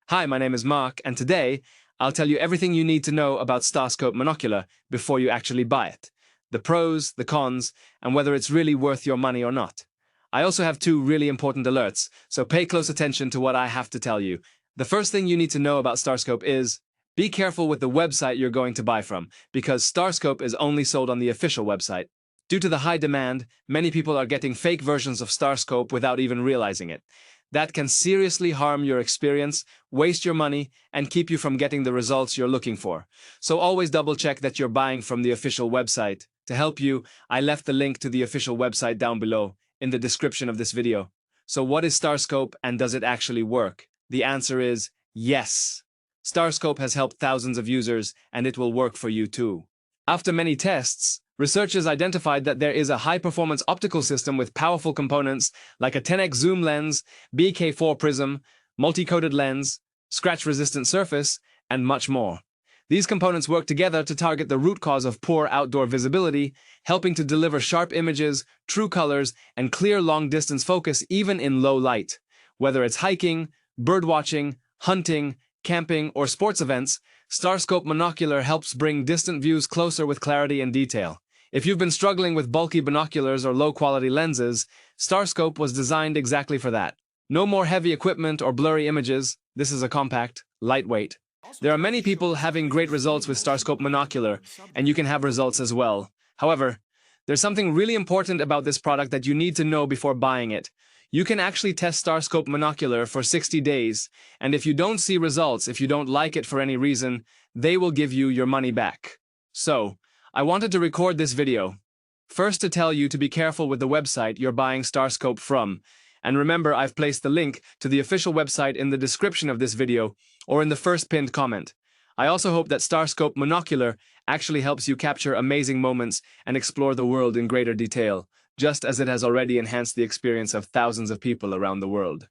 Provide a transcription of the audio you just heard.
Hi, my name is Mark, and today I'll tell you everything you need to know about Starscope Monocular before you actually buy it. The pros, the cons, and whether it's really worth your money or not. I also have two really important alerts, so pay close attention to what I have to tell you. The first thing you need to know about Starscope is be careful with the website you're going to buy from, because Starscope is only sold on the official website. Due to the high demand, many people are getting fake versions of Starscope without even realizing it. That can seriously harm your experience, waste your money, and keep you from getting the results you're looking for. So always double check that you're buying from the official website. To help you, I left the link to the official website down below, in the description of this video. So what is Starscope and does it actually work? The answer is yes. Starscope has helped thousands of users, and it will work for you too. After many tests, researchers identified that there is a high-performance optical system with powerful components like a 10x zoom lens, BK4 prism, multi-coated lens, scratch-resistant surface, and much more. These components work together to target the root cause of poor outdoor visibility, helping to deliver sharp images, true colors, and clear long-distance focus even in low light. Whether it's hiking, birdwatching, hunting, camping, or sports events, Starscope Monocular helps bring distant views closer with clarity and detail. If you've been struggling with bulky binoculars or low-quality lenses, Starscope was designed exactly for that. No more heavy equipment or blurry images. This is a compact, lightweight. There are many people having great results with Starscope Monocular, and you can have results as well. However, there's something really important about this product that you need to know before buying it. You can actually test Starscope Monocular for 60 days, and if you don't see results, if you don't like it for any reason, they will give you your money back. So, I wanted to record this video. First to tell you to be careful with the website you're buying Starscope from. And remember, I've placed the link to the official website in the description of this video or in the first pinned comment. I also hope that Starscope Monocular actually helps you capture amazing moments and explore the world in greater detail, just as it has already enhanced the experience of thousands of people around the world.